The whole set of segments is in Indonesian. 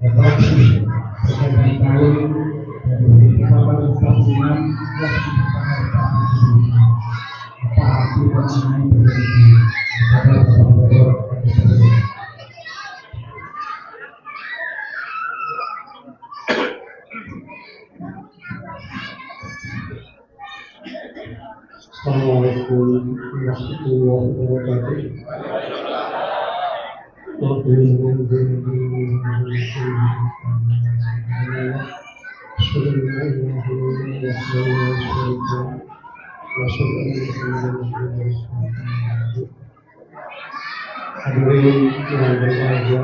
sekian tahun dari kehidupan Islam yang apa arti mengenai berhenti kepada Assalamualaikum warahmatullahi wabarakatuh. Hadirin yang berbahagia,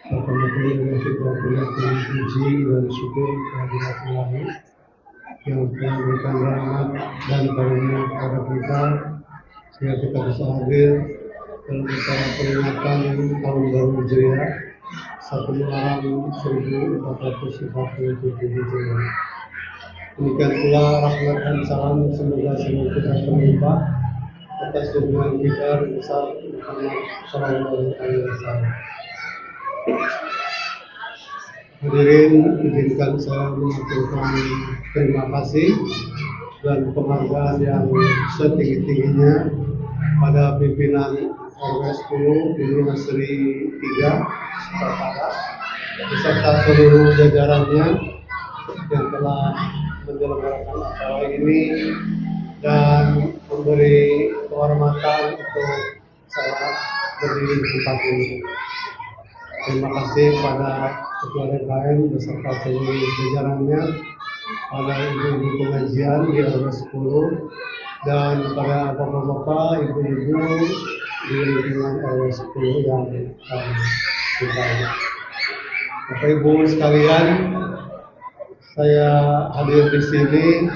pertama-tama kita berikan puji dan syukur kehadirat Ilahi yang telah memberikan rahmat dan karunia kepada kita sehingga kita bisa hadir dalam acara peringatan tahun baru Hijriah 1 Muharram 1447 Hijriah. Demikian pula rahmat dan salam semoga senantiasa terlimpah atas junjungan kita besar Muhammad Sallallahu Alaihi Wasallam. Hadirin, izinkan saya mengaturkan terima kasih dan penghargaan yang setinggi-tingginya pada pimpinan RW 10 Pimpinan Sri 3 Sekartara beserta seluruh jajarannya yang telah menyelenggarakan acara ini dan memberi kehormatan untuk saya berdiri di tempat ini. Terima kasih kepada Ketua DKM beserta seluruh jajarannya, pada ibu-ibu pengajian di RW 10 dan para bapak-bapak, ibu-ibu di lingkungan RW 10 yang kita. Bapak Ibu sekalian, saya hadir di sini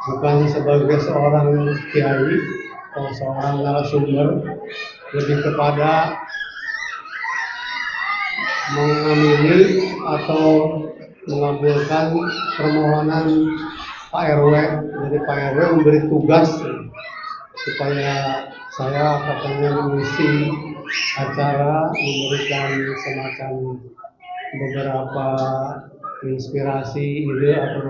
bukan sebagai seorang kiai atau seorang narasumber, lebih kepada mengamini atau mengabulkan permohonan Pak RW. Jadi Pak RW memberi tugas supaya saya katanya mengisi acara, memberikan semacam beberapa inspirasi, ide atau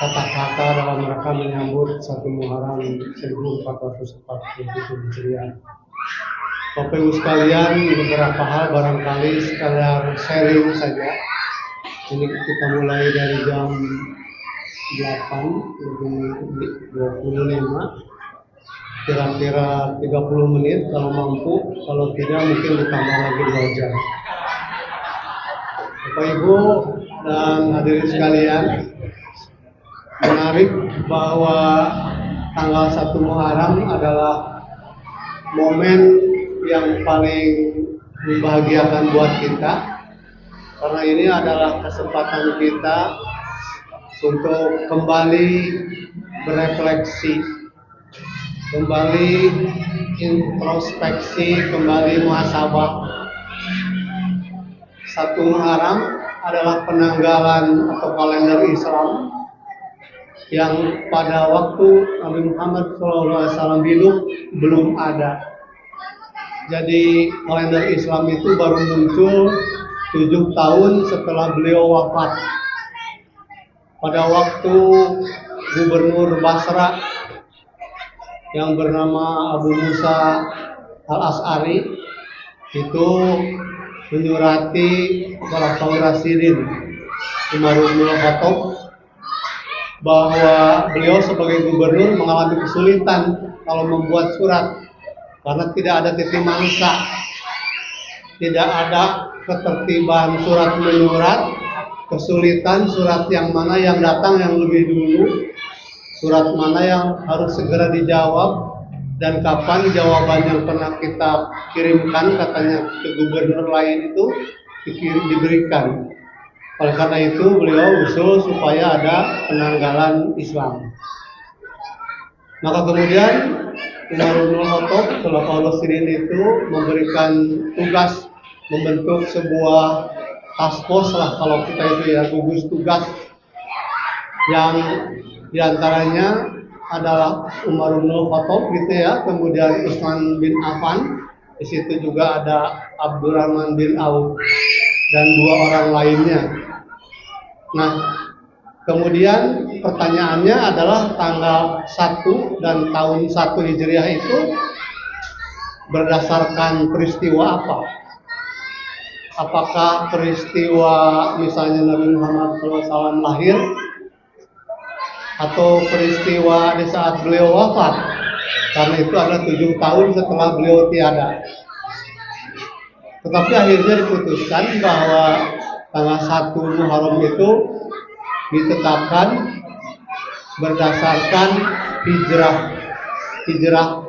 kata-kata dalam rangka menyambut 1 Muharram 1447 Hijriah. Bapak Ibu sekalian, beberapa hal barangkali sekalian sharing saja. Ini kita mulai dari jam 8:25, kira-kira 30 menit kalau mampu, kalau tidak mungkin ditambah lagi 2 jam. Bapak Ibu dan hadirin sekalian, menarik bahwa tanggal 1 Muharram adalah momen yang paling membahagiakan buat kita, karena ini adalah kesempatan kita untuk kembali berefleksi, kembali introspeksi, kembali muhasabah. 1 Muharram adalah penanggalan atau kalender Islam yang pada waktu Nabi Muhammad SAW hidup belum ada. Jadi kalender Islam itu baru muncul 7 tahun setelah beliau wafat. Pada waktu Gubernur Basra yang bernama Abu Musa Al-As'ari itu menyurati Khalifah Rasyidin Umar bin Khattab bahwa beliau sebagai gubernur mengalami kesulitan kalau membuat surat, karena tidak ada titi mangsa, tidak ada ketertiban surat menyurat, kesulitan surat yang mana yang datang yang lebih dulu, surat mana yang harus segera dijawab, dan kapan jawaban yang pernah kita kirimkan katanya ke gubernur lain itu diberikan. Oleh karena itu beliau usul supaya ada penanggalan Islam. Maka kemudian Umar bin Khattab Khalifah Rasyidin itu memberikan tugas membentuk sebuah task force lah kalau kita itu ya, gugus tugas yang diantaranya adalah Umar bin Khattab gitu ya, kemudian Utsman bin Affan, di situ juga ada Abdurrahman bin Auf dan 2 orang lainnya. Nah, kemudian pertanyaannya adalah tanggal 1 dan tahun 1 Hijriah itu berdasarkan peristiwa apa? Apakah peristiwa misalnya Nabi Muhammad SAW lahir, atau peristiwa di saat beliau wafat? Karena itu adalah 7 tahun setelah beliau tiada. Tetapi akhirnya diputuskan bahwa tanggal 1 Muharram itu ditetapkan berdasarkan hijrah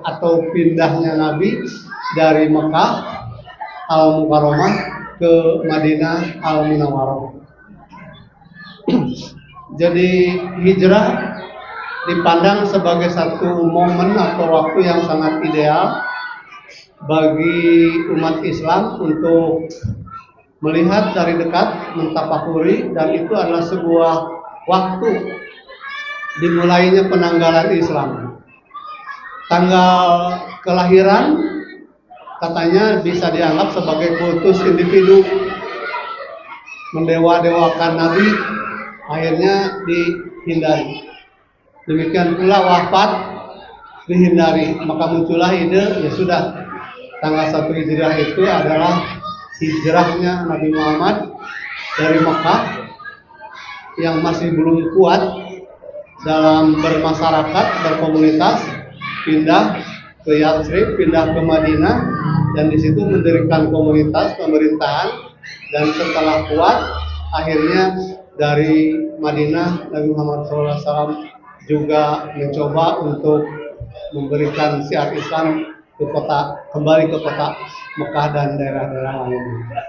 atau pindahnya Nabi dari Mekah Al-Mukarramah ke Madinah Al-Munawwarah. Jadi hijrah dipandang sebagai satu momen atau waktu yang sangat ideal bagi umat Islam untuk melihat dari dekat, mentafakuri, dan itu adalah sebuah waktu dimulainya penanggalan Islam. Tanggal kelahiran katanya bisa dianggap sebagai kultus individu, mendewa-dewakan Nabi, akhirnya dihindari. Demikian pula wafat dihindari, maka muncullah ide, ya sudah, tanggal 1 Hijriah itu adalah hijrahnya Nabi Muhammad dari Mekah yang masih belum kuat dalam bermasyarakat, berkomunitas, pindah ke Yatsrib, pindah ke Madinah, dan di situ mendirikan komunitas pemerintahan, dan setelah kuat akhirnya dari Madinah Nabi Muhammad SAW juga mencoba untuk memberikan syiar Islam kembali ke kota Mekah dan daerah-daerah lainnya.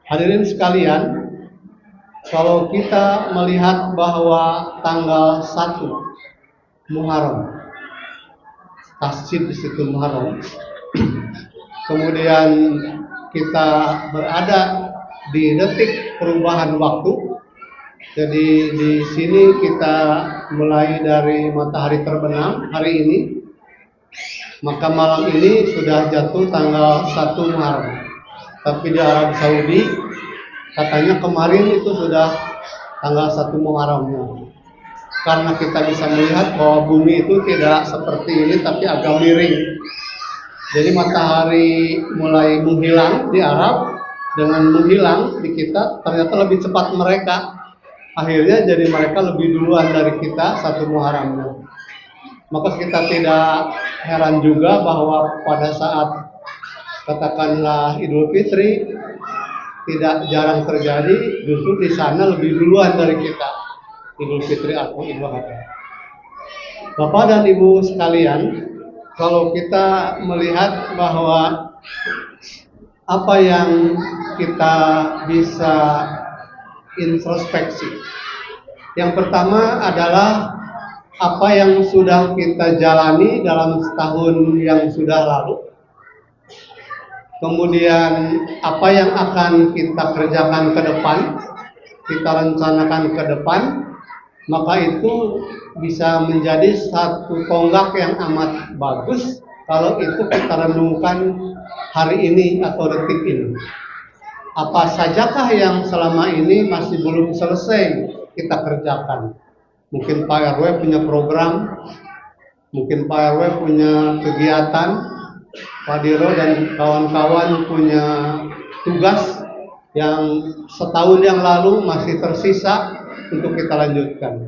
Hadirin sekalian, kalau kita melihat bahwa tanggal 1 Muharram, tasjid di situ Muharram, kemudian kita berada di detik perubahan waktu. Jadi di sini kita mulai dari matahari terbenam hari ini, maka malam ini sudah jatuh tanggal 1 Muharram. Tapi di Arab Saudi katanya kemarin itu sudah tanggal 1 Muharramnya. Karena kita bisa melihat bahwa bumi itu tidak seperti ini tapi agak miring. Jadi matahari mulai menghilang di Arab, dengan menghilang di kita ternyata lebih cepat mereka. Akhirnya jadi mereka lebih duluan dari kita 1 Muharramnya. Maka kita tidak heran juga bahwa pada saat katakanlah Idul Fitri tidak jarang terjadi, justru di sana lebih duluan dari kita Idul Fitri atau Idul Adha. Bapak dan Ibu sekalian, kalau kita melihat bahwa apa yang kita bisa introspeksi, yang pertama adalah apa yang sudah kita jalani dalam setahun yang sudah lalu. Kemudian apa yang akan kita kerjakan ke depan, kita rencanakan ke depan, maka itu bisa menjadi satu tonggak yang amat bagus kalau itu kita renungkan hari ini atau detik ini. Apa sajakah yang selama ini masih belum selesai kita kerjakan? Mungkin Pak RW punya program, mungkin Pak RW punya kegiatan, Pak Diro dan kawan-kawan punya tugas yang setahun yang lalu masih tersisa untuk kita lanjutkan.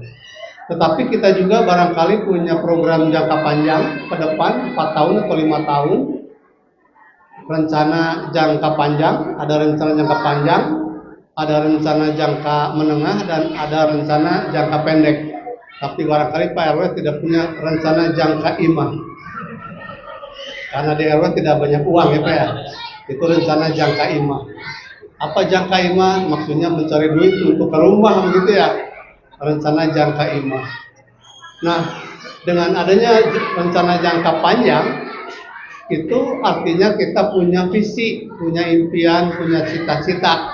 Tetapi kita juga barangkali punya program jangka panjang ke depan, 4 tahun atau 5 tahun. Rencana jangka panjang, ada rencana jangka panjang, ada rencana jangka menengah, dan ada rencana jangka pendek. Tapi barangkali Pak RW tidak punya rencana jangka imah. Karena di RW tidak banyak uang ya Pak ya. Itu rencana jangka imah. Apa jangka imah? Maksudnya mencari duit untuk ke rumah begitu ya. Rencana jangka imah. Nah, dengan adanya rencana jangka panjang, itu artinya kita punya visi, punya impian, punya cita-cita.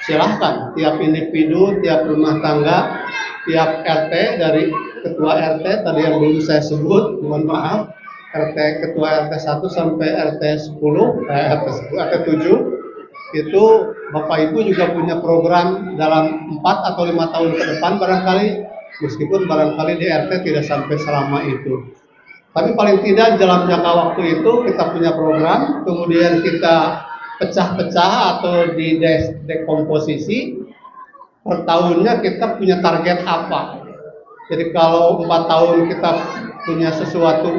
Silahkan, tiap individu, tiap rumah tangga, tiap RT, dari ketua RT tadi yang belum saya sebut, mohon maaf, ketua RT 1 sampai RT 10, RT 7, itu Bapak Ibu juga punya program dalam 4 atau 5 tahun ke depan barangkali, meskipun barangkali di RT tidak sampai selama itu. Tapi paling tidak dalam jangka waktu itu kita punya program, kemudian kita pecah-pecah atau di dekomposisi, per tahunnya kita punya target apa. Jadi kalau 4 tahun kita punya sesuatu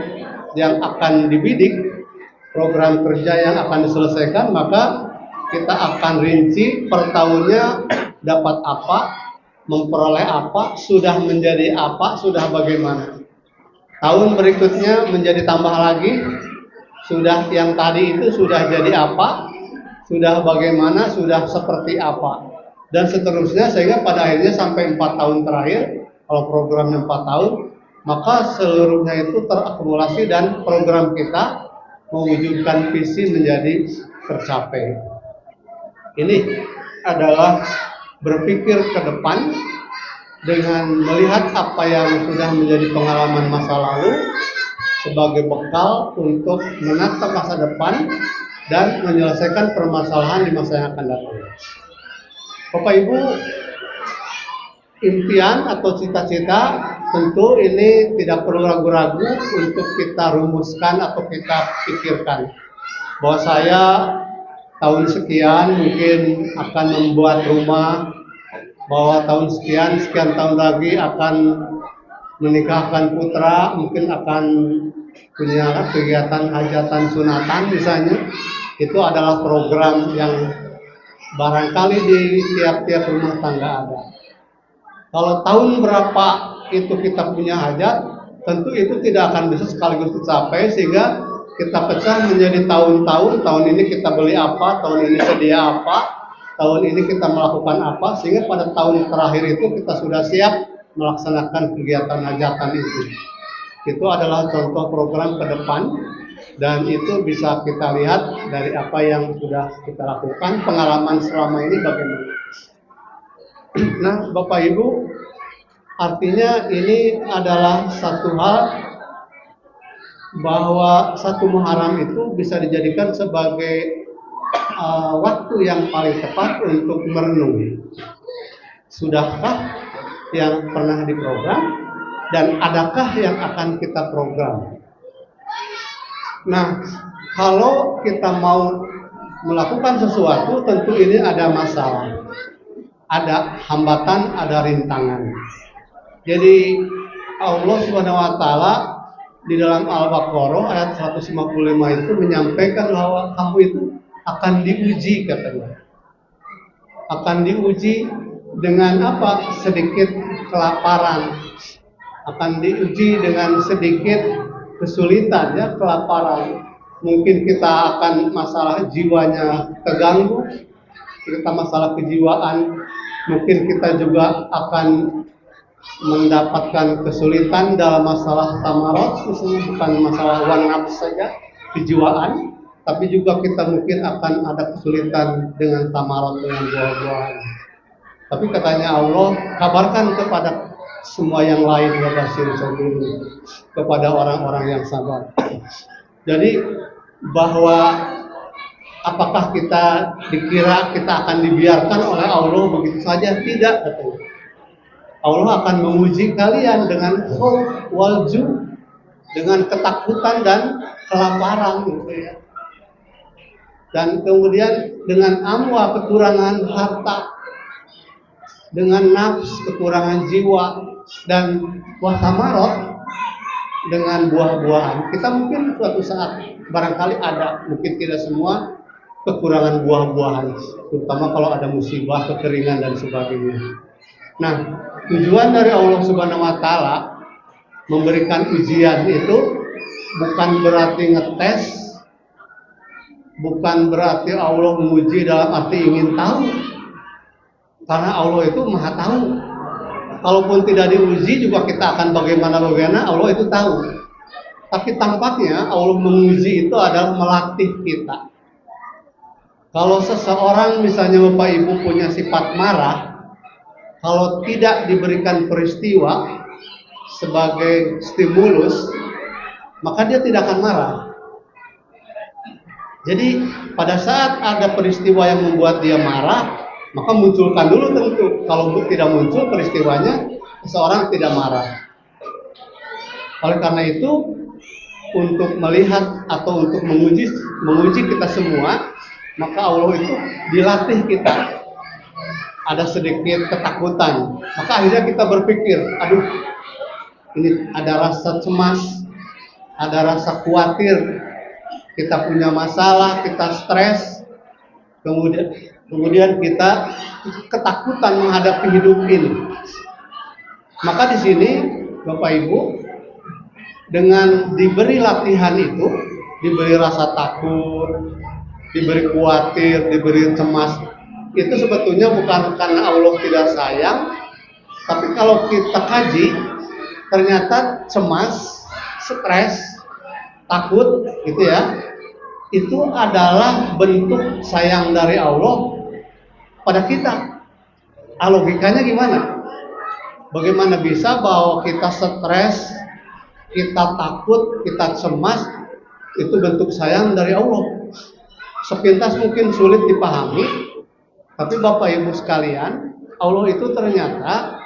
yang akan dibidik, program kerja yang akan diselesaikan, maka kita akan rinci per tahunnya dapat apa, memperoleh apa, sudah menjadi apa, sudah bagaimana. Tahun berikutnya menjadi tambah lagi, sudah yang tadi itu sudah jadi apa, sudah bagaimana, sudah seperti apa, dan seterusnya sehingga pada akhirnya sampai 4 tahun terakhir, kalau programnya 4 tahun, maka seluruhnya itu terakumulasi dan program kita mewujudkan visi menjadi tercapai. Ini adalah berpikir ke depan dengan melihat apa yang sudah menjadi pengalaman masa lalu sebagai bekal untuk menatap masa depan dan menyelesaikan permasalahan di masa yang akan datang. Bapak Ibu, impian atau cita-cita tentu ini tidak perlu ragu-ragu untuk kita rumuskan atau kita pikirkan. Bahwa saya tahun sekian mungkin akan membuat rumah, bahwa tahun sekian tahun lagi akan menikahkan putra, mungkin akan punya kegiatan hajatan sunatan misalnya. Itu adalah program yang barangkali di tiap-tiap rumah tangga ada. Kalau tahun berapa itu kita punya hajat, tentu itu tidak akan bisa sekaligus tercapai, sehingga kita pecah menjadi tahun-tahun. Tahun ini kita beli apa, tahun ini sedia apa, tahun ini kita melakukan apa, sehingga pada tahun terakhir itu kita sudah siap melaksanakan kegiatan hajatan itu. Itu adalah contoh program ke depan, dan itu bisa kita lihat dari apa yang sudah kita lakukan, pengalaman selama ini bagaimana. Nah, Bapak Ibu, artinya ini adalah satu hal bahwa 1 Muharram itu bisa dijadikan sebagai waktu yang paling tepat untuk merenung. Sudahkah yang pernah diprogram dan adakah yang akan kita program? Nah, kalau kita mau melakukan sesuatu, tentu ini ada masalah, ada hambatan, ada rintangan. Jadi Allah Subhanahu wa taala di dalam Al-Baqarah ayat 155 itu menyampaikan bahwa kamu itu akan diuji, katanya. Akan diuji dengan apa? Sedikit kelaparan. Akan diuji dengan sedikit kesulitan, ya, kelaparan. Mungkin kita akan masalah jiwanya terganggu, kita masalah kejiwaan. Mungkin kita juga akan mendapatkan kesulitan dalam masalah tamarot, misalnya bukan masalah wan nafs saja, kejiwaan. Tapi juga kita mungkin akan ada kesulitan dengan tamarot, dengan buah-buahan. Tapi katanya Allah, kabarkan kepada semua yang lain, kepada orang-orang yang sabar. Jadi bahwa apakah kita dikira kita akan dibiarkan oleh Allah begitu saja? Tidak, katanya. Allah akan menguji kalian dengan khauf wal ju', dengan ketakutan dan kelaparan, gitu ya. Dan kemudian dengan amwa, kekurangan harta, dengan nafs, kekurangan jiwa, dan wasamarot, dengan buah-buahan. Kita mungkin suatu saat barangkali ada, mungkin tidak semua, kekurangan buah-buahan, terutama kalau ada musibah, kekeringan dan sebagainya. Nah, tujuan dari Allah Subhanahu wa taala memberikan ujian itu bukan berarti ngetes, bukan berarti Allah menguji dalam arti ingin tahu, karena Allah itu maha tahu. Kalaupun tidak diuji juga kita akan bagaimana Allah itu tahu. Tapi tampaknya Allah menguji itu adalah melatih kita. Kalau seseorang misalnya Bapak Ibu punya sifat marah, kalau tidak diberikan peristiwa sebagai stimulus, maka dia tidak akan marah. Jadi pada saat ada peristiwa yang membuat dia marah, maka munculkan dulu tentu. Kalau tidak muncul peristiwanya, seseorang tidak marah. Oleh karena itu, untuk melihat atau untuk menguji kita semua, maka Allah itu dilatih kita. Ada sedikit ketakutan, maka akhirnya kita berpikir, aduh, ini ada rasa cemas, ada rasa khawatir, kita punya masalah, kita stres, kemudian kita ketakutan menghadapi hidup ini. Maka di sini Bapak Ibu, dengan diberi latihan itu, diberi rasa takut, diberi khawatir, diberi cemas, itu sebetulnya bukan karena Allah tidak sayang, tapi kalau kita kaji, ternyata cemas, stres, takut, gitu ya, itu adalah bentuk sayang dari Allah pada kita. Logikanya gimana? Bagaimana bisa bahwa kita stres, kita takut, kita cemas, itu bentuk sayang dari Allah? Sepintas mungkin sulit dipahami, tapi Bapak Ibu sekalian, Allah itu ternyata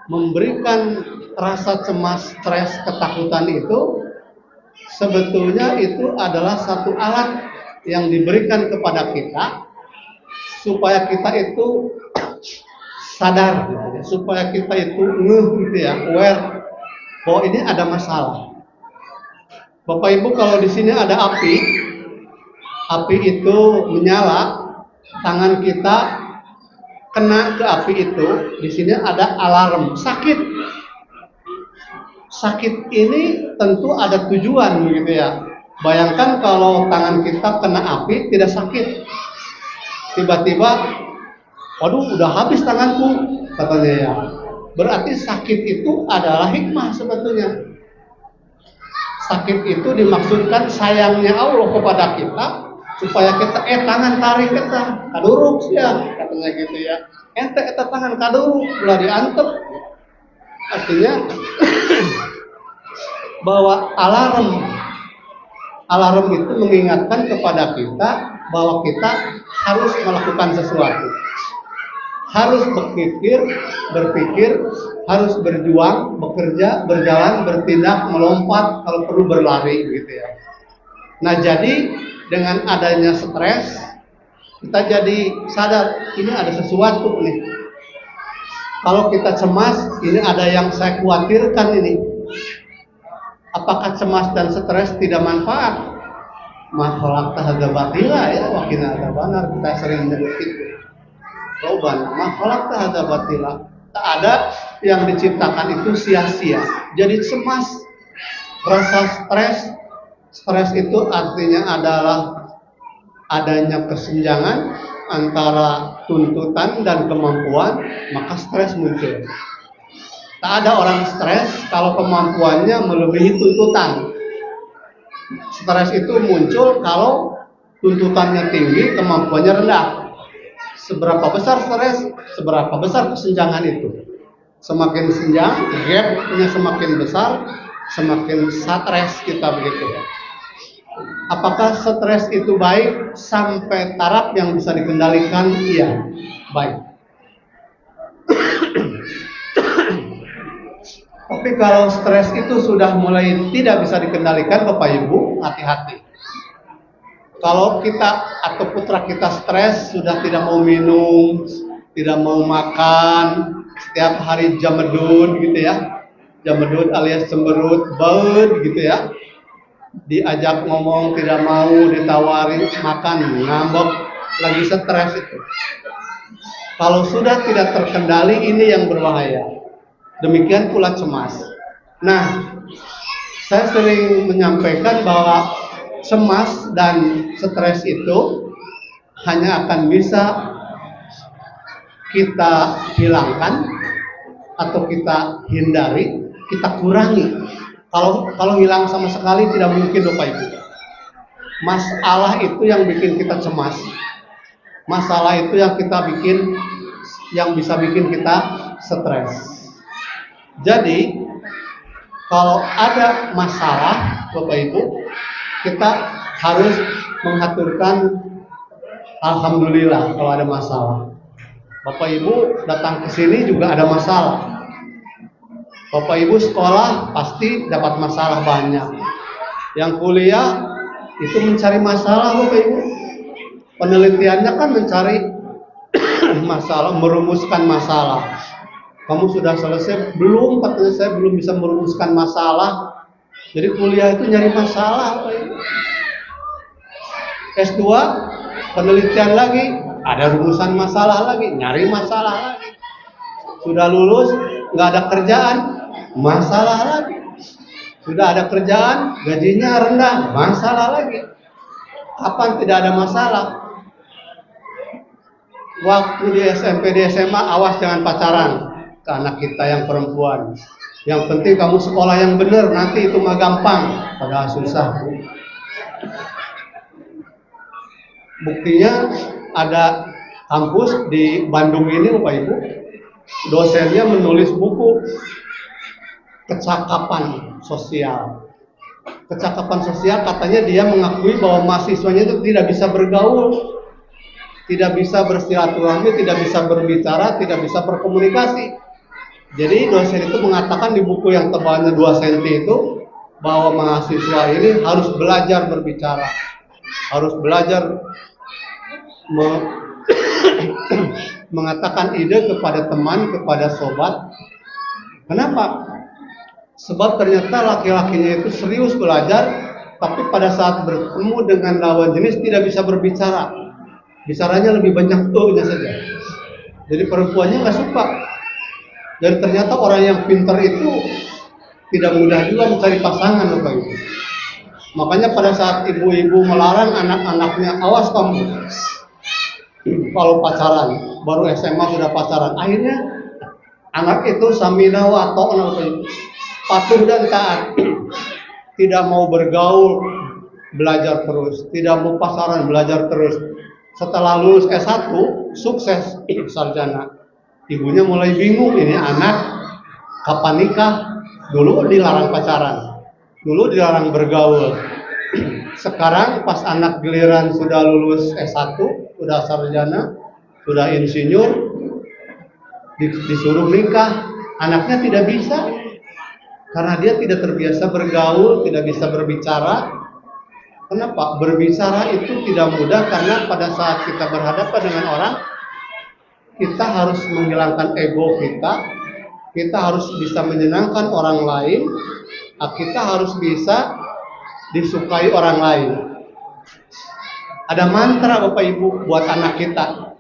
memberikan rasa cemas, stres, ketakutan itu sebetulnya itu adalah satu alat yang diberikan kepada kita supaya kita itu sadar, gitu ya, supaya kita itu gitu ya, aware bahwa ini ada masalah. Bapak Ibu, kalau di sini ada api itu menyala, tangan kita kena ke api itu, di sini ada alarm sakit. Sakit ini tentu ada tujuan, gitu ya. Bayangkan kalau tangan kita kena api tidak sakit, tiba-tiba, waduh, udah habis tanganku, katanya ya. Berarti sakit itu adalah hikmah sebetulnya. Sakit itu dimaksudkan sayangnya Allah kepada kita, supaya kita tangan tarik kita kaduruk ya, katanya gitu ya. Ente tangan kaduruk ulah diantep. Artinya bahwa alarm itu mengingatkan kepada kita bahwa kita harus melakukan sesuatu, harus berpikir, harus berjuang, bekerja, berjalan, bertindak, melompat, kalau perlu berlari, gitu ya. Nah, jadi dengan adanya stres, kita jadi sadar ini ada sesuatu nih. Kalau kita cemas, ini ada yang saya khawatirkan ini. Apakah cemas dan stres tidak manfaat? Makhluk tahada batila ya, wakina ada benar, kita sering menyebut itu. Roban, makhluk tahada batila. Tak ada yang diciptakan itu sia-sia. Jadi cemas, rasa stres itu artinya adalah adanya kesenjangan antara tuntutan dan kemampuan, maka stres muncul. Tak ada orang stres kalau kemampuannya melebihi tuntutan. Stres itu muncul kalau tuntutannya tinggi, kemampuannya rendah. Seberapa besar stres, seberapa besar kesenjangan itu. Semakin senjang, gapnya semakin besar, semakin stres kita, begitu ya. Apakah stres itu baik sampai taraf yang bisa dikendalikan? Iya, baik. Tapi kalau stres itu sudah mulai tidak bisa dikendalikan, Bapak Ibu, hati-hati. Kalau kita atau putra kita stres, sudah tidak mau minum, tidak mau makan, setiap hari jamedut gitu ya. Jamedut alias cemberut, baut gitu ya. Diajak ngomong tidak mau, ditawarin makan, ngambek, lagi stres itu. Kalau sudah tidak terkendali, ini yang berbahaya. Demikian pula cemas. Nah, saya sering menyampaikan bahwa cemas dan stres itu hanya akan bisa kita hilangkan atau kita hindari, kita kurangi. Kalau hilang sama sekali tidak mungkin, Bapak Ibu. Masalah itu yang bikin kita cemas. Masalah itu yang bisa bikin kita stres. Jadi kalau ada masalah, Bapak Ibu, kita harus menghaturkan alhamdulillah kalau ada masalah. Bapak Ibu datang ke sini juga ada masalah. Bapak Ibu sekolah pasti dapat masalah banyak. Yang kuliah itu mencari masalah Bapak Ibu. Penelitiannya kan mencari masalah, merumuskan masalah. Kamu sudah selesai belum? Katanya saya belum bisa merumuskan masalah. Jadi kuliah itu nyari masalah Bapak Ibu. S2 penelitian lagi, ada rumusan masalah lagi, nyari masalah lagi. Sudah lulus, nggak ada kerjaan, masalah lagi. Sudah ada kerjaan, gajinya rendah, masalah lagi. Kapan tidak ada masalah? Waktu di SMP, di SMA, awas jangan pacaran ke anak kita yang perempuan. Yang penting kamu sekolah yang benar, nanti itu mah gampang, padahal susah. Buktinya ada kampus di Bandung ini Bapak Ibu, dosennya menulis buku kecakapan sosial. Kecakapan sosial katanya dia mengakui bahwa mahasiswanya itu tidak bisa bergaul, tidak bisa bersilaturahmi, tidak bisa berbicara, tidak bisa berkomunikasi. Jadi dosen itu mengatakan di buku yang tebalnya 2 cm itu bahwa mahasiswa ini harus belajar berbicara, harus belajar mengatakan ide kepada teman, kepada sobat. Kenapa? Sebab ternyata laki-lakinya itu serius belajar, tapi pada saat bertemu dengan lawan jenis tidak bisa berbicara. Bicaranya lebih banyak tuh-nya saja. Jadi perempuannya nggak suka. Dan ternyata orang yang pintar itu tidak mudah juga mencari pasangan Bapak Ibu. Makanya pada saat ibu-ibu melarang anak-anaknya, awas kamu kalau pacaran, baru SMA sudah pacaran, akhirnya anak itu samina wa ta'na, patuh dan taat, tidak mau bergaul, belajar terus, tidak mau pacaran, belajar terus. Setelah lulus S1, sukses, sarjana. Ibunya mulai bingung, ini anak kapan nikah? Dulu dilarang pacaran, dulu dilarang bergaul. Sekarang pas anak giliran sudah lulus S1, sudah sarjana, sudah insinyur, disuruh nikah, anaknya tidak bisa. Karena dia tidak terbiasa bergaul, tidak bisa berbicara. Kenapa? Berbicara itu tidak mudah karena pada saat kita berhadapan dengan orang, kita harus menghilangkan ego kita harus bisa menyenangkan orang lain, kita harus bisa disukai orang lain. Ada mantra Bapak Ibu buat anak kita.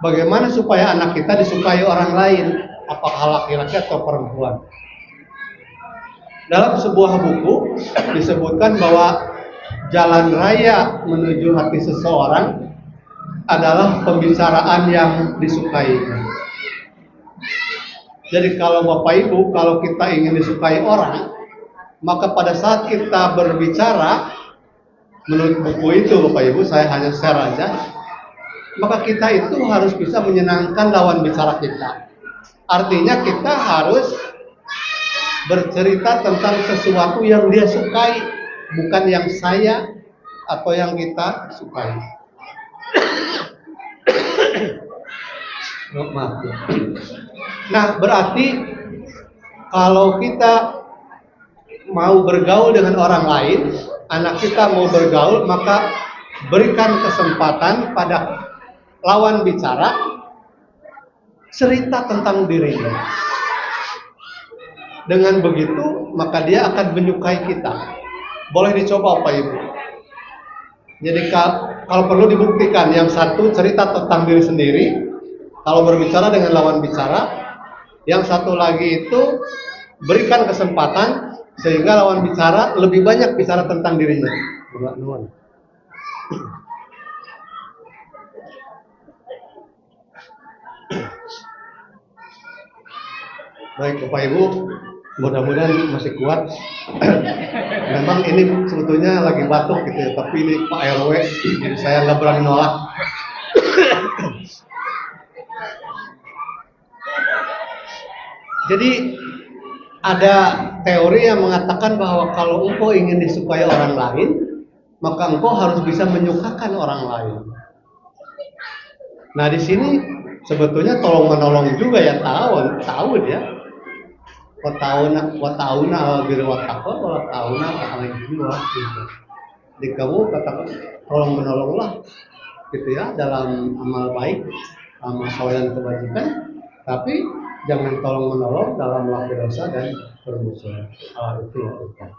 Bagaimana supaya anak kita disukai orang lain? Apakah laki-laki atau perempuan? Dalam sebuah buku disebutkan bahwa jalan raya menuju hati seseorang adalah pembicaraan yang disukai. Jadi kalau Bapak Ibu, kalau kita ingin disukai orang, maka pada saat kita berbicara, menurut buku itu Bapak Ibu, saya hanya share aja, maka kita itu harus bisa menyenangkan lawan bicara kita. Artinya kita harus bercerita tentang sesuatu yang dia sukai, bukan yang saya atau yang kita sukai. Maaf. Nah, berarti kalau kita mau bergaul dengan orang lain, anak kita mau bergaul, maka berikan kesempatan pada lawan bicara cerita tentang dirinya. Dengan begitu, maka dia akan menyukai kita. Boleh dicoba Bapak Ibu. Jadi kalau perlu dibuktikan, yang satu cerita tentang diri sendiri, kalau berbicara dengan lawan bicara, yang satu lagi itu berikan kesempatan sehingga lawan bicara lebih banyak bicara tentang dirinya. Baik Bapak Ibu, mudah-mudahan masih kuat. Memang ini sebetulnya lagi batuk gitu ya, tapi ini Pak RW, jadi saya nggak berani nolak. Jadi Ada teori yang mengatakan bahwa kalau engkau ingin disukai orang lain, maka engkau harus bisa menyukakan orang lain. Nah di sini sebetulnya tolong menolong juga ya, tahu dia. Watauna bir wataqwa watauna alaihi gitu. Jadi kamu katakan tolong menolonglah gitu ya dalam amal baik, amal soleh dan kebajikan, tapi jangan tolong menolong dalam melakukan dosa dan permusuhan. Itu ya.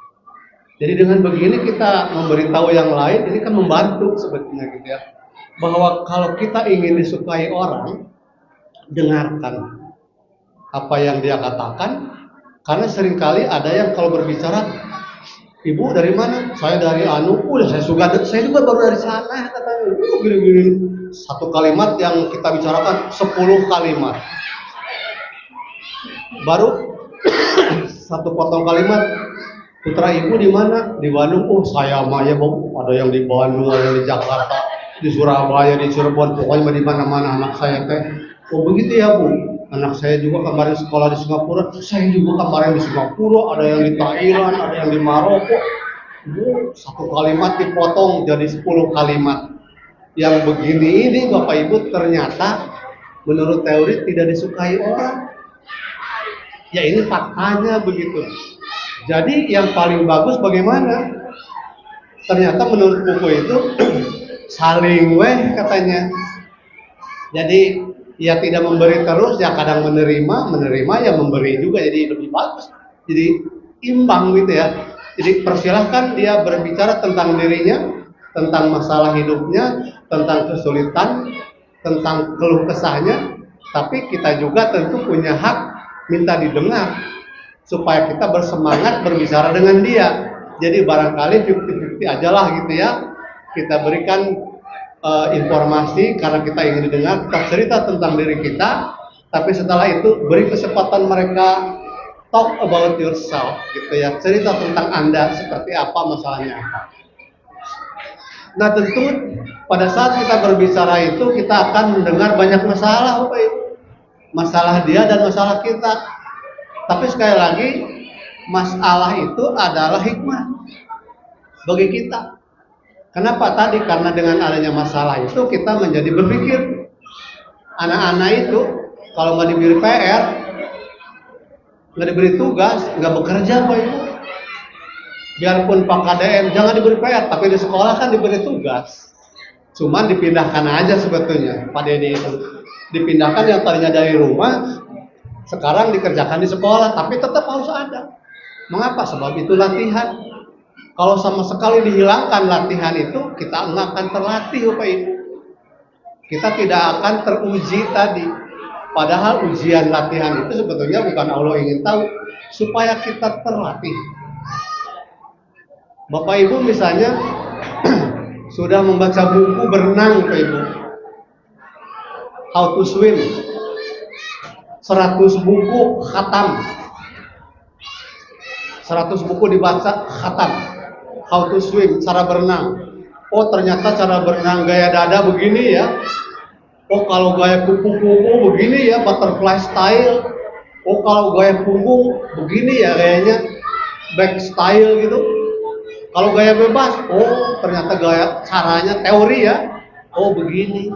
Jadi dengan begini kita memberitahu yang lain, ini kan membantu sebetulnya gitu ya, bahwa kalau kita ingin disukai orang, dengarkan apa yang dia katakan, karena seringkali ada yang kalau berbicara, ibu dari mana? Saya dari anu, udah saya juga baru dari sana katanya, gini-gini. Satu kalimat yang kita bicarakan 10 kalimat, baru satu potong kalimat, putra ibu di mana? Di Bandung. Oh saya mah ya bu, ada yang di Bandung, ada yang di Jakarta, di Surabaya, di Cirebon, pokoknya di mana-mana anak saya teh. Oh begitu ya bu. Anak saya juga kemarin sekolah di Singapura, saya juga kemarin di Singapura, ada yang di Thailand, ada yang di Maroko. Bu, satu kalimat dipotong jadi 10 kalimat. Yang begini ini Bapak Ibu ternyata menurut teori tidak disukai orang. Ya ini faktanya begitu. Jadi yang paling bagus bagaimana? Ternyata menurut buku itu saling weh katanya. Jadi ya tidak memberi terus, ya kadang menerima ya memberi juga, jadi lebih bagus. Jadi imbang gitu ya. Jadi persilahkan dia berbicara tentang dirinya, tentang masalah hidupnya, tentang kesulitan, tentang keluh kesahnya, tapi kita juga tentu punya hak minta didengar supaya kita bersemangat berbicara dengan dia. Jadi barangkali 50-50 aja lah gitu ya, kita berikan informasi karena kita ingin didengar, kita cerita tentang diri kita, tapi setelah itu beri kesempatan mereka talk about yourself gitu ya, cerita tentang Anda seperti apa, masalahnya apa. Nah tentu pada saat kita berbicara itu kita akan mendengar banyak masalah Bapak Ibu, masalah dia dan masalah kita. Tapi sekali lagi, masalah itu adalah hikmah bagi kita. Kenapa tadi? Karena dengan adanya masalah itu kita menjadi berpikir. Anak-anak itu kalau nggak diberi PR, nggak diberi tugas, nggak bekerja Pak Ibu. Biarpun Pak KDM jangan diberi PR, tapi di sekolah kan diberi tugas. Cuman dipindahkan aja sebetulnya Pak Dedi itu. Dipindahkan yang tadinya dari rumah, sekarang dikerjakan di sekolah, tapi tetap harus ada. Mengapa? Sebab itu latihan. Kalau sama sekali dihilangkan latihan itu, kita nggak akan terlatih Bapak Ibu. Kita tidak akan teruji tadi. Padahal ujian latihan itu sebetulnya bukan Allah ingin tahu, supaya kita terlatih. Bapak Ibu misalnya sudah membaca buku berenang Bapak Ibu, How to Swim, 100 buku khatam, 100 buku dibaca khatam, How to Swim, cara berenang. Oh ternyata cara berenang gaya dada begini ya. Oh kalau gaya kupu-kupu begini ya, butterfly style. Oh kalau gaya punggung begini ya gayanya, back style gitu. Kalau gaya bebas, oh ternyata gaya caranya teori ya. Oh begini,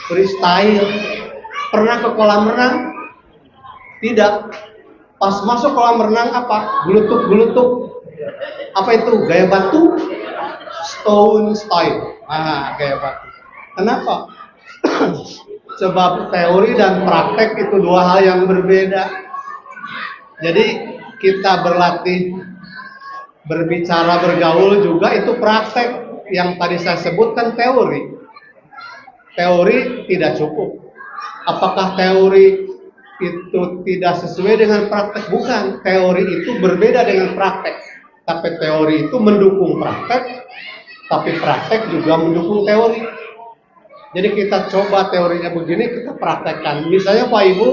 freestyle. Pernah ke kolam renang? Tidak. Pas masuk kolam renang apa? Gulutuk. Apa itu? Gaya batu? Stone style. Gaya batu. Kenapa? Sebab teori dan praktek itu dua hal yang berbeda. Jadi kita berlatih berbicara, bergaul juga itu praktek. Yang tadi saya sebutkan teori. Teori tidak cukup. Apakah teori itu tidak sesuai dengan praktek? Bukan. Teori itu berbeda dengan praktek. Tapi teori itu mendukung praktek, tapi praktek juga mendukung teori. Jadi kita coba teorinya begini, kita praktekkan. Misalnya Pak Ibu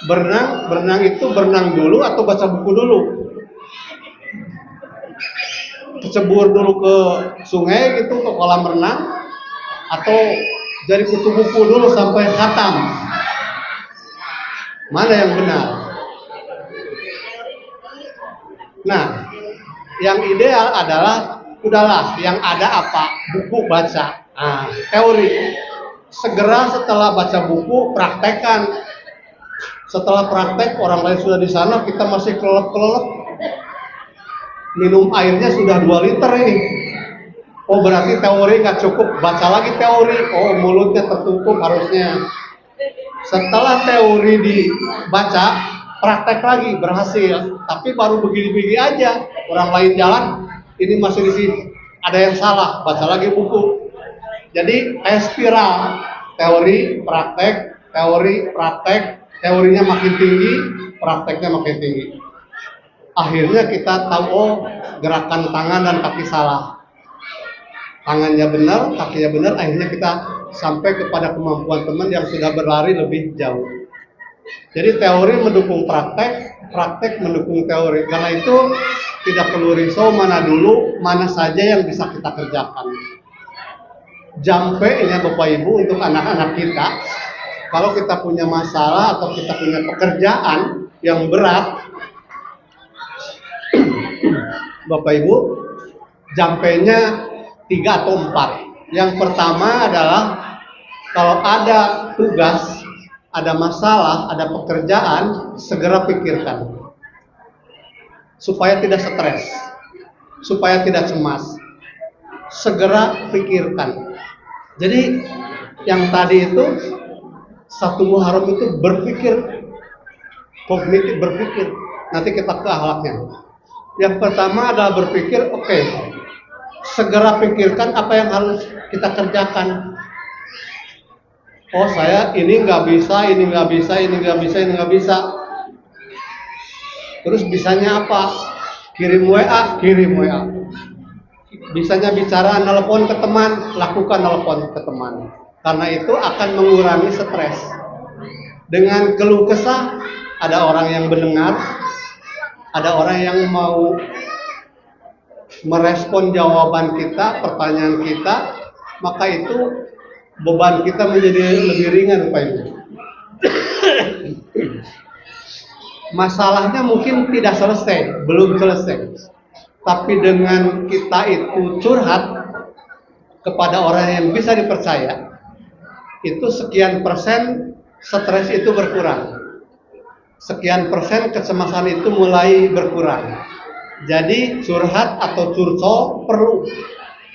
berenang itu berenang dulu atau baca buku dulu? Kecebur dulu ke sungai gitu, ke kolam renang, atau jadi kutu buku dulu sampai khatam? Mana yang benar? Nah, yang ideal adalah udahlah yang ada apa buku baca. Nah, teori segera setelah baca buku praktekkan. Setelah praktek orang lain sudah di sana, kita masih kelelep-kelelep. Minum airnya sudah 2 liter ini. Oh berarti teori nggak cukup, baca lagi teori. Oh mulutnya tertutup harusnya. Setelah teori dibaca, praktek lagi berhasil. Tapi baru begini-begini aja. Orang lain jalan, ini masih di sini. Ada yang salah, baca lagi buku. Jadi kayak spiral, teori, praktek, teorinya makin tinggi, prakteknya makin tinggi. Akhirnya kita tahu oh gerakan tangan dan kaki salah. Tangannya benar, kakinya benar, akhirnya kita sampai kepada kemampuan teman yang sudah berlari lebih jauh. Jadi teori mendukung praktek, praktek mendukung teori. Karena itu tidak perlu risau mana dulu, mana saja yang bisa kita kerjakan. Jampe-nya Bapak Ibu untuk anak-anak kita, kalau kita punya masalah atau kita punya pekerjaan yang berat, Bapak Ibu, jampe-nya 3 atau 4. Yang pertama adalah kalau ada tugas, ada masalah, ada pekerjaan, segera pikirkan. Supaya tidak stres, supaya tidak cemas. Segera pikirkan. Jadi yang tadi itu satu muharam itu berpikir, kognitif berpikir. Nanti kita ke akhlaknya. Yang pertama adalah berpikir, oke, segera pikirkan apa yang harus kita kerjakan. Oh saya ini nggak bisa, ini nggak bisa, ini nggak bisa, ini nggak bisa. Terus bisanya apa? Kirim WA, kirim WA. Bisanya bicara, nelpon ke teman, lakukan nelpon ke teman. Karena itu akan mengurangi stres. Dengan keluh kesah, ada orang yang mendengar, ada orang yang mau merespon jawaban kita, pertanyaan kita, maka itu beban kita menjadi lebih ringan Pak Ibu. Masalahnya mungkin tidak selesai, belum selesai. Tapi dengan kita itu curhat kepada orang yang bisa dipercaya, itu sekian persen stres itu berkurang. Sekian persen kecemasan itu mulai berkurang. Jadi curhat atau curcol perlu,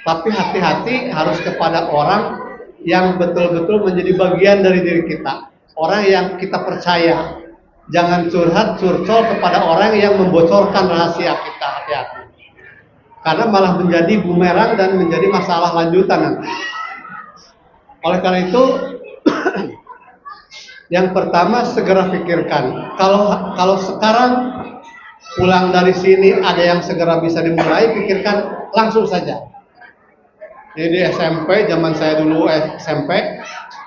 tapi hati-hati harus kepada orang yang betul-betul menjadi bagian dari diri kita, orang yang kita percaya. Jangan curhat curcol kepada orang yang membocorkan rahasia kita, hati-hati. Karena malah menjadi bumerang dan menjadi masalah lanjutan nanti. Oleh karena itu, yang pertama segera pikirkan. Kalau sekarang pulang dari sini ada yang segera bisa dimulai, pikirkan langsung saja. Jadi di SMP, zaman saya dulu SMP,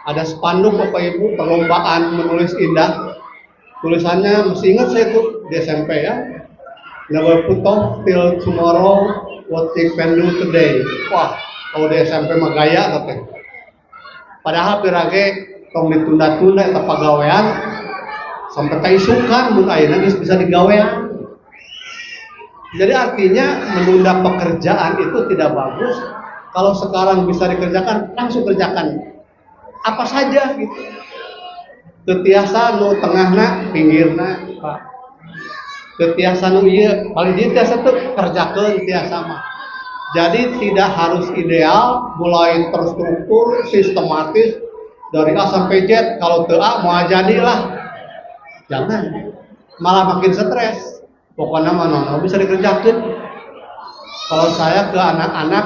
ada spanduk Bapak Ibu, perlombaan menulis indah. Tulisannya masih ingat saya tuh di SMP ya. Never put off till tomorrow what you can do today. Wah, kalau di SMP mah gaya katanya. Padahal pirage tong ditunda-tunda eta pagawean sampai kaisukan mun ayeuna geus bisa digawean. Jadi artinya menunda pekerjaan itu tidak bagus. Kalau sekarang bisa dikerjakan, langsung kerjakan. Apa saja gitu. Tetiasa nu tengahna, pinggirna, Pak. Tetiasa nu ieu, paling ieu tiasa teu kerjakeun tiasa mah. Jadi tidak harus ideal, mulai terstruktur, sistematis dari A sampai Z. Kalau teu A mau jadilah. Jangan. Malah makin stres. Pokoknya mana bisa dikerjakan. Kalau saya ke anak-anak,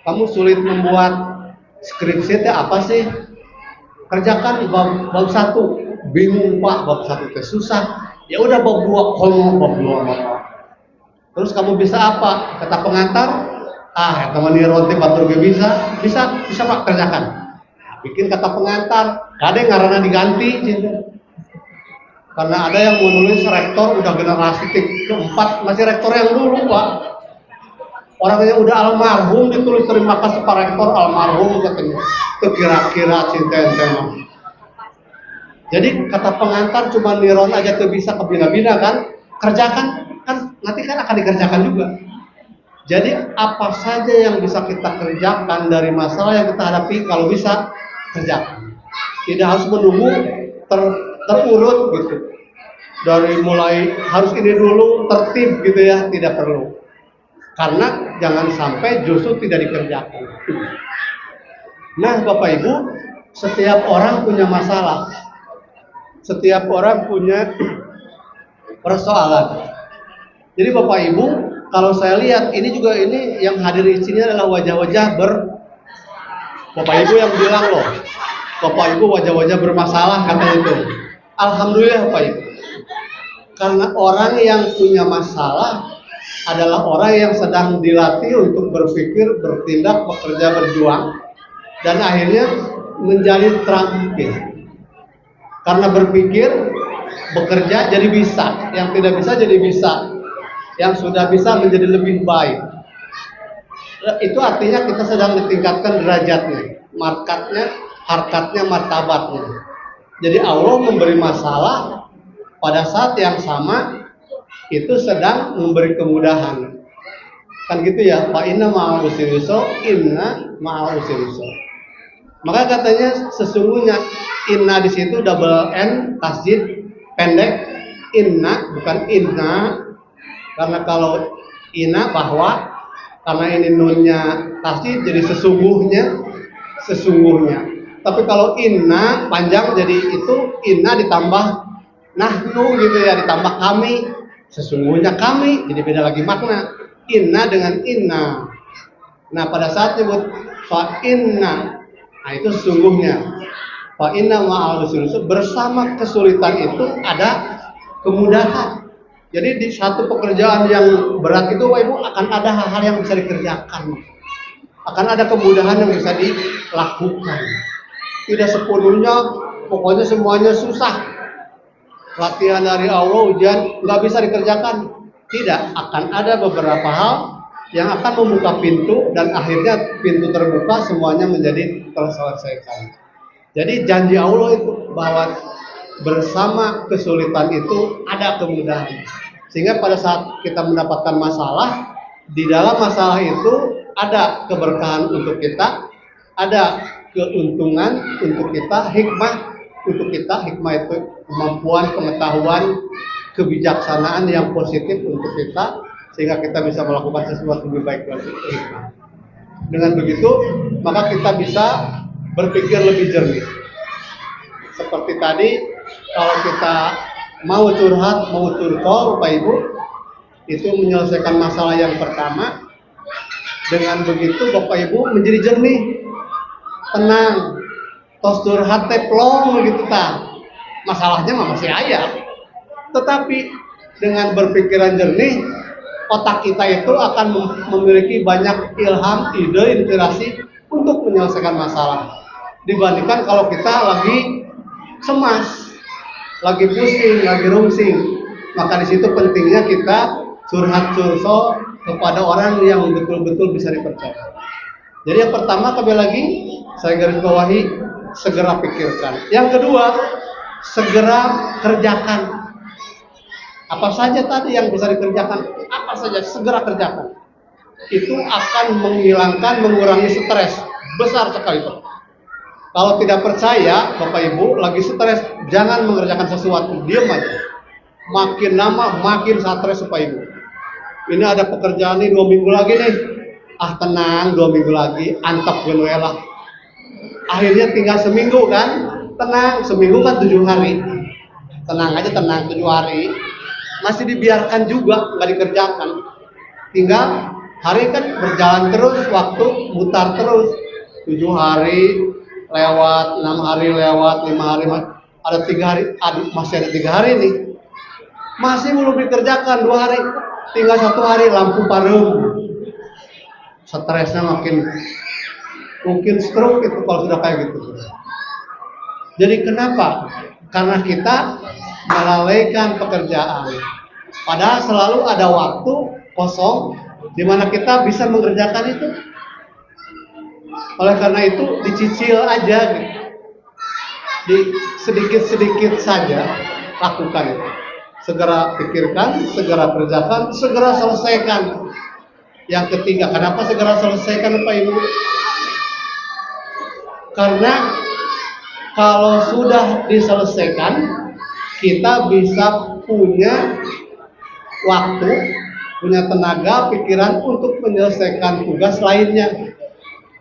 kamu sulit membuat skripsi apa sih? Kerjakan bab 1, bingung Pak, bab 1 teh susah. Ya udah bab 2, bab 2. Terus kamu bisa apa? Kata pengantar, ya teman roti batur bisa Pak kerjakan. Nah, bikin kata pengantar, kadang ngaranna diganti gitu. Karena ada yang mau nulis rektor udah generasi keempat, masih rektor yang dulu Pak. Orangnya udah almarhum ditulis terima kasih Pak Rektor almarhum katanya. Itu kira-kira cinta yang. Jadi kata pengantar cuma niron aja tuh bisa kebina-bina kan? Kerjakan. kan nanti kan akan dikerjakan juga. Jadi apa saja yang bisa kita kerjakan dari masalah yang kita hadapi, kalau bisa kerjakan. Tidak harus menunggu terurut gitu. Dari mulai harus ini dulu tertib gitu ya, tidak perlu. Karena jangan sampai justru tidak dikerjakan. Nah, Bapak Ibu, setiap orang punya masalah. Setiap orang punya persoalan. Jadi Bapak Ibu, kalau saya lihat ini yang hadir di sini adalah wajah-wajah Bapak Ibu yang bilang loh, Bapak Ibu wajah-wajah bermasalah kata itu. Alhamdulillah Bapak Ibu. Karena orang yang punya masalah adalah orang yang sedang dilatih untuk berpikir, bertindak, bekerja, berjuang, dan akhirnya menjadi terampil. Karena berpikir, bekerja jadi bisa, yang tidak bisa jadi bisa, yang sudah bisa menjadi lebih baik. Itu artinya kita sedang ditingkatkan derajatnya, markatnya, harkatnya, martabatnya. Jadi Allah memberi masalah, pada saat yang sama itu sedang memberi kemudahan. Kan gitu ya, fa inna ma'al usri yusra, inna ma'al usri yusra. Maka katanya sesungguhnya inna di situ double n tasjid pendek, inna bukan inna, karena kalau inna bahwa, karena ini nunnya tasjid jadi sesungguhnya. Tapi kalau inna panjang jadi itu inna ditambah nahnu gitu ya, ditambah kami, sesungguhnya kami, jadi beda lagi makna. Inna dengan inna. Nah pada saat nyebut fa inna, nah itu sesungguhnya. Fa inna ma'al usri yusra, bersama kesulitan itu ada kemudahan. Jadi di satu pekerjaan yang berat itu Bapak Ibu akan ada hal-hal yang bisa dikerjakan. Akan ada kemudahan yang bisa dilakukan. Tidak sepenuhnya pokoknya semuanya susah. Latihan dari Allah, ujian nggak bisa dikerjakan. Tidak, akan ada beberapa hal yang akan membuka pintu dan akhirnya pintu terbuka, semuanya menjadi terselesaikan. Jadi janji Allah itu bahwa bersama kesulitan itu ada kemudahan. Sehingga pada saat kita mendapatkan masalah, di dalam masalah itu ada keberkahan untuk kita, ada keuntungan untuk kita, hikmah untuk kita. Hikmah itu kemampuan, pengetahuan, kebijaksanaan yang positif untuk kita, sehingga kita bisa melakukan sesuatu lebih baik lagi. Dengan begitu, maka kita bisa berpikir lebih jernih. Seperti tadi, kalau kita mau curhat, mau curcol, Bapak Ibu, itu menyelesaikan masalah yang pertama. Dengan begitu, Bapak Ibu menjadi jernih, tenang, tos curhat teh plong gitu ta. Masalahnya mah masih ayam. Tetapi dengan berpikiran jernih, otak kita itu akan memiliki banyak ilham, ide, inspirasi untuk menyelesaikan masalah. Dibandingkan kalau kita lagi cemas, lagi pusing, lagi rungsing. Maka di situ pentingnya kita curhat curso kepada orang yang betul-betul bisa dipercaya. Jadi yang pertama, kembali lagi saya garis bawahi, segera pikirkan. Yang kedua, segera kerjakan. Apa saja tadi yang bisa dikerjakan, apa saja segera kerjakan. Itu akan mengurangi stres besar sekali. Kalau tidak percaya, Bapak Ibu lagi stres, jangan mengerjakan sesuatu, diam aja. Makin lama makin stres Bapak Ibu. Ini ada pekerjaan nih 2 minggu lagi nih. Ah tenang, 2 minggu lagi, antap genuela. Akhirnya tinggal seminggu kan, tenang, seminggu kan 7 hari. Tenang aja, tenang 7 hari. Masih dibiarkan juga, nggak dikerjakan. Tinggal hari kan berjalan terus, waktu mutar terus. 7 hari lewat, 6 hari lewat, 5 hari, ada 3 hari, aduh masih ada 3 hari nih. Masih belum dikerjakan, 2 hari, tinggal 1 hari, lampu padam. Stresnya mungkin stroke itu kalau sudah kayak gitu. Jadi kenapa? Karena kita melalaikan pekerjaan. Padahal selalu ada waktu kosong di mana kita bisa mengerjakan itu. Oleh karena itu dicicil aja gitu. Di sedikit-sedikit saja lakukan itu. segera pikirkan, segera kerjakan, segera selesaikan. Yang ketiga, kenapa segera selesaikan Bapak Ibu? Karena kalau sudah diselesaikan, kita bisa punya waktu, punya tenaga, pikiran untuk menyelesaikan tugas lainnya.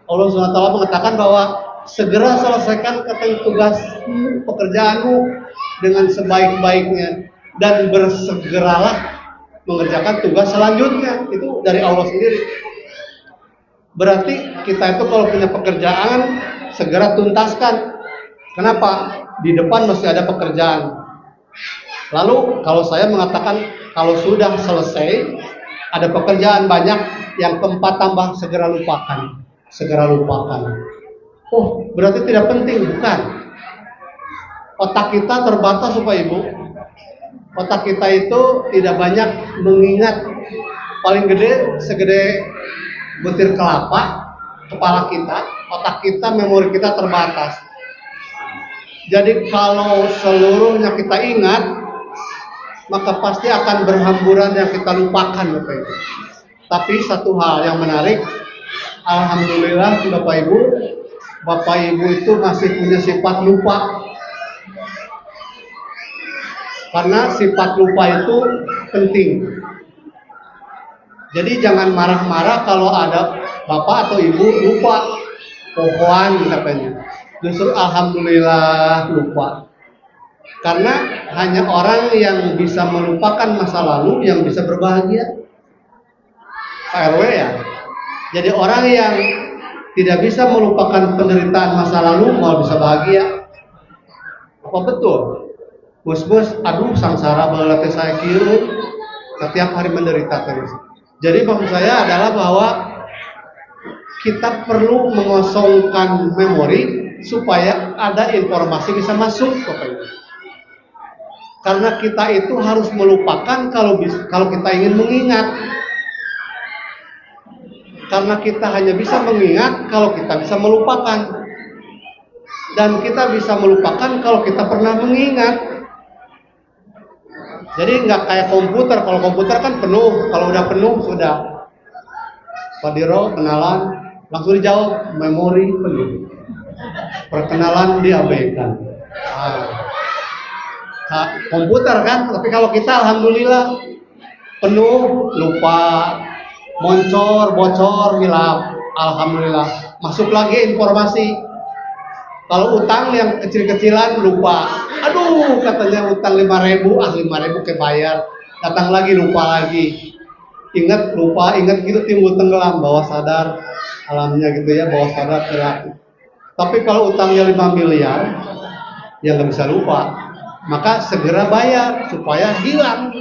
Allah SWT mengatakan bahwa segera selesaikan tugas pekerjaanmu dengan sebaik-baiknya dan bersegeralah mengerjakan tugas selanjutnya. Itu dari Allah sendiri. Berarti kita itu kalau punya pekerjaan segera tuntaskan. Kenapa? Di depan masih ada pekerjaan. Lalu kalau saya mengatakan kalau sudah selesai ada pekerjaan banyak, yang keempat tambah segera lupakan. Segera lupakan. Oh, berarti tidak penting, bukan? Otak kita terbatas Bapak Ibu. Otak kita itu tidak banyak mengingat. Paling gede segede butir kelapa kepala kita, otak kita, memori kita terbatas. Jadi kalau seluruhnya kita ingat, maka pasti akan berhamburan yang kita lupakan Bapak Ibu. Tapi satu hal yang menarik, alhamdulillah Bapak Ibu itu masih punya sifat lupa. Karena sifat lupa itu penting. Jadi jangan marah-marah kalau ada Bapak atau Ibu lupa pohoan katanya. Justru alhamdulillah lupa. Karena hanya orang yang bisa melupakan masa lalu yang bisa berbahagia. Pak RW ya. Jadi orang yang tidak bisa melupakan penderitaan masa lalu mau bisa bahagia. Apa betul? Bos-bos, aduh sangsara belatih saya kira setiap hari menderita terus. Jadi maksud saya adalah bahwa kita perlu mengosongkan memori supaya ada informasi bisa masuk Bapak Ibu. Karena kita itu harus melupakan kalau kita ingin mengingat. Karena kita hanya bisa mengingat kalau kita bisa melupakan. Dan kita bisa melupakan kalau kita pernah mengingat. Jadi nggak kayak komputer. Kalau komputer kan penuh. Kalau udah penuh sudah. Pak Diro kenalan, langsung dijawab, memori penuh. Perkenalan diabaikan. Komputer kan, tapi kalau kita alhamdulillah penuh, lupa, bocor, hilap, alhamdulillah. Masuk lagi informasi. Kalau utang yang kecil-kecilan lupa. Aduh, katanya utang 5.000, 5.000 kebayar. Datang lagi lupa lagi. Ingat lupa, ingat gitu timbul tenggelam, bawah sadar alamnya gitu ya, bawah sadar gerak. Tapi kalau utangnya 5 miliar, ya nggak bisa lupa. Maka segera bayar supaya hilang.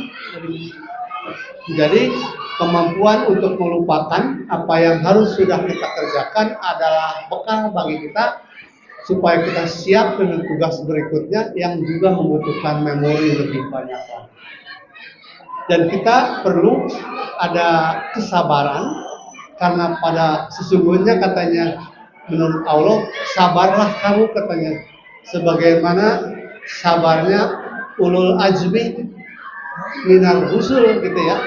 Jadi kemampuan untuk melupakan apa yang harus sudah kita kerjakan adalah bekal bagi kita supaya kita siap dengan tugas berikutnya yang juga membutuhkan memori lebih banyak. Dan kita perlu ada kesabaran karena pada sesungguhnya katanya menurut Allah, sabarlah kamu katanya sebagaimana sabarnya ulul azmi minar rusul gitu ya.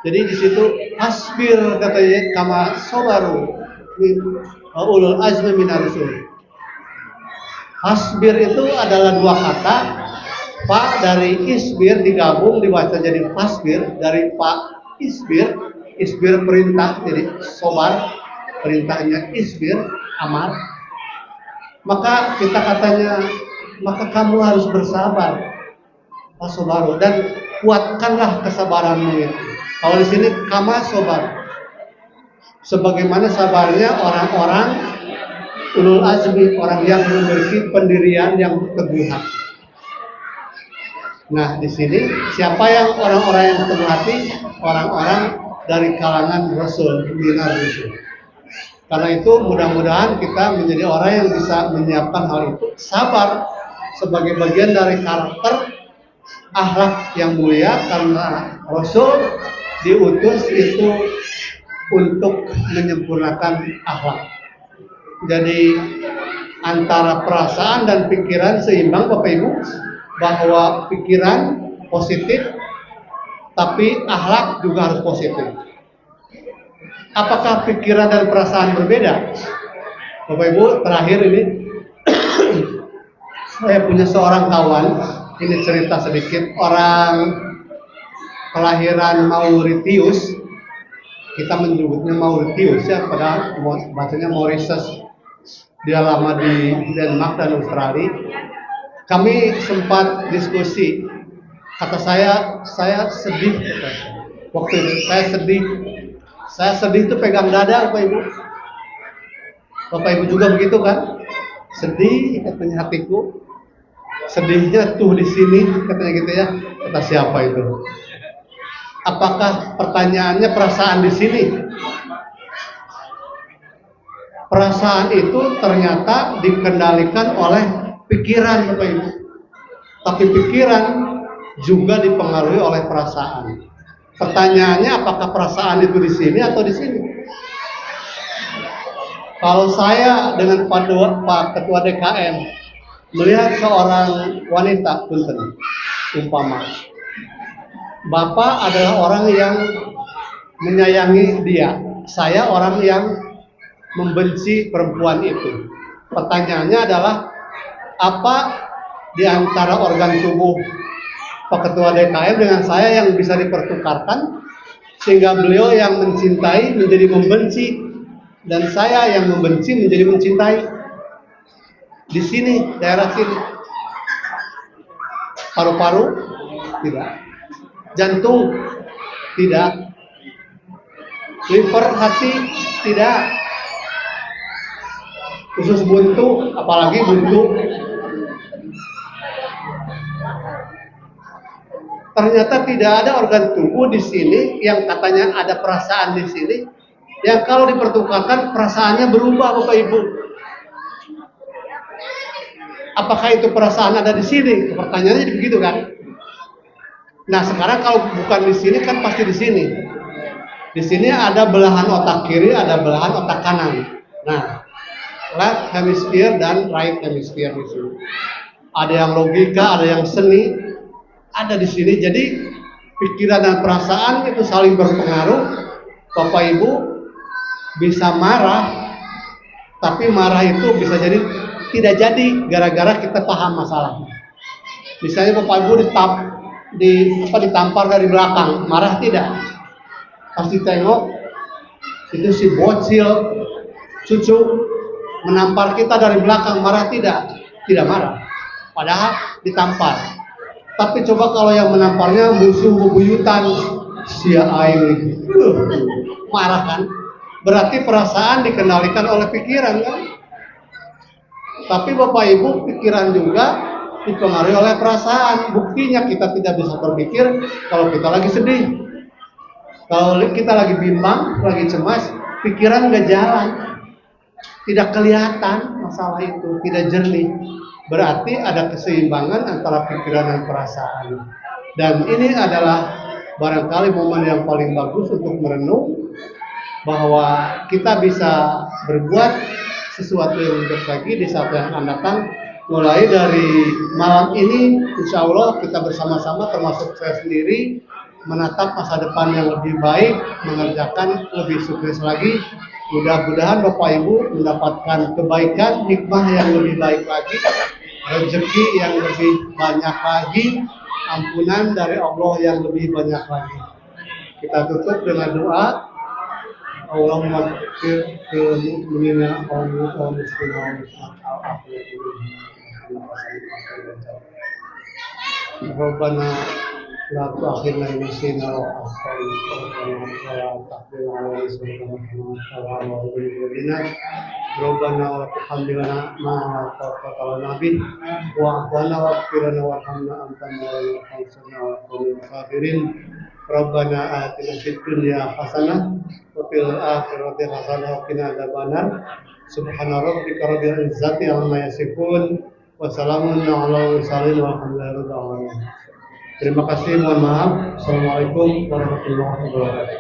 Jadi di situ asbir katanya kama sabaru ulul azmi minar rusul. Asbir itu adalah dua kata, Pak dari isbir digabung dibaca jadi fasbir, dari Pak isbir perintah jadi sobar, perintahnya isbir amar. Maka kita katanya, maka kamu harus bersabar, Pak Sobaru, dan kuatkanlah kesabaranmu itu. Kalau di sini kama sobar, sebagaimana sabarnya orang-orang ulul azmi, orang yang memiliki pendirian yang teguh hati. Nah, di sini siapa yang orang-orang yang teguh hati? Orang-orang dari kalangan Rasul, minar Rasul. Karena itu mudah-mudahan kita menjadi orang yang bisa menyiapkan hal itu. Sabar sebagai bagian dari karakter akhlak yang mulia, karena Rasul diutus itu untuk menyempurnakan akhlak. Jadi antara perasaan dan pikiran seimbang Bapak Ibu, bahwa pikiran positif, tapi akhlak juga harus positif. Apakah pikiran dan perasaan berbeda? Bapak Ibu, terakhir ini saya punya seorang kawan, ini cerita sedikit, orang kelahiran Mauritius, kita menyebutnya Mauritius ya, padahal bahasanya Mauritius, dia lama di Denmark dan Australia. Kami sempat diskusi, kata saya sedih, waktu itu saya sedih itu pegang dada, Bapak Ibu. Bapak Ibu juga begitu kan? Sedih katanya hatiku. Sedihnya tuh di sini katanya gitu ya. Kata siapa itu? Apakah pertanyaannya perasaan di sini? Perasaan itu ternyata dikendalikan oleh pikiran, Bapak Ibu. Tapi pikiran juga dipengaruhi oleh perasaan. Pertanyaannya apakah perasaan itu di sini atau di sini? Kalau saya dengan Pak Ketua DKM melihat seorang wanita, punten, umpama, Bapak adalah orang yang menyayangi dia, saya orang yang membenci perempuan itu. Pertanyaannya adalah apa di antara organ tubuh Pak Ketua DKM dengan saya yang bisa dipertukarkan sehingga beliau yang mencintai menjadi membenci dan saya yang membenci menjadi mencintai? Di sini, daerah sini. Paru-paru? Tidak. Jantung? Tidak. Liver, hati? Tidak. Usus buntu, apalagi buntu. Ternyata tidak ada organ tubuh di sini yang katanya ada perasaan di sini, yang kalau dipertukarkan perasaannya berubah, Bapak Ibu. Apakah itu perasaan ada di sini? Pertanyaannya jadi begitu kan? Nah sekarang kalau bukan di sini kan pasti di sini. Di sini ada belahan otak kiri, ada belahan otak kanan. Nah, left hemisphere dan right hemisphere di sini. Ada yang logika, ada yang seni, ada di sini. Jadi pikiran dan perasaan itu saling berpengaruh. Bapak Ibu bisa marah, tapi marah itu bisa jadi tidak jadi gara-gara kita paham masalahnya. Misalnya Bapak Ibu ditampar dari belakang, marah tidak? Pasti tengok itu si bocil cucu menampar kita dari belakang, marah tidak? Tidak marah, padahal ditampar. Tapi coba kalau yang menamparnya musuh bebuyutan, sia aing, marah kan? Berarti perasaan dikendalikan oleh pikiran kan? Tapi Bapak Ibu, pikiran juga dipengaruhi oleh perasaan. Buktinya kita tidak bisa berpikir kalau kita lagi sedih. Kalau kita lagi bimbang, lagi cemas, pikiran nggak jalan. Tidak kelihatan masalah itu, tidak jernih. Berarti ada keseimbangan antara pikiran dan perasaan. Dan ini adalah barangkali momen yang paling bagus untuk merenung bahwa kita bisa berbuat sesuatu yang lebih lagi di saat yang akan datang. Mulai dari malam ini, insya Allah kita bersama-sama termasuk saya sendiri menatap masa depan yang lebih baik, mengerjakan lebih sukses lagi. Mudah-mudahan Bapak Ibu mendapatkan kebaikan, hikmah yang lebih baik lagi, rezeki yang lebih banyak lagi, ampunan dari Allah yang lebih banyak lagi. Kita tutup dengan doa. Allahumma ighfir lil mu'minina wal muslimin Rabbana la tu'akhidna in nasina wa akhtana wa la tahmilna 'alaina Rabbana wa la tuhammilna ma la taqata lana bih wa'fu 'anna waghfir lana warhamna anta maulana fansurna 'alal qawmil kafirin. Rabbana atina fid dunya hasanah wa fil akhirati hasanah wa qina adzabannar. Subhana rabbika rabbil izzati amma yasifun wa salamun 'alal mursalin walhamdulillahi rabbil alamin. Terima kasih, mohon maaf. Assalamualaikum warahmatullahi wabarakatuh.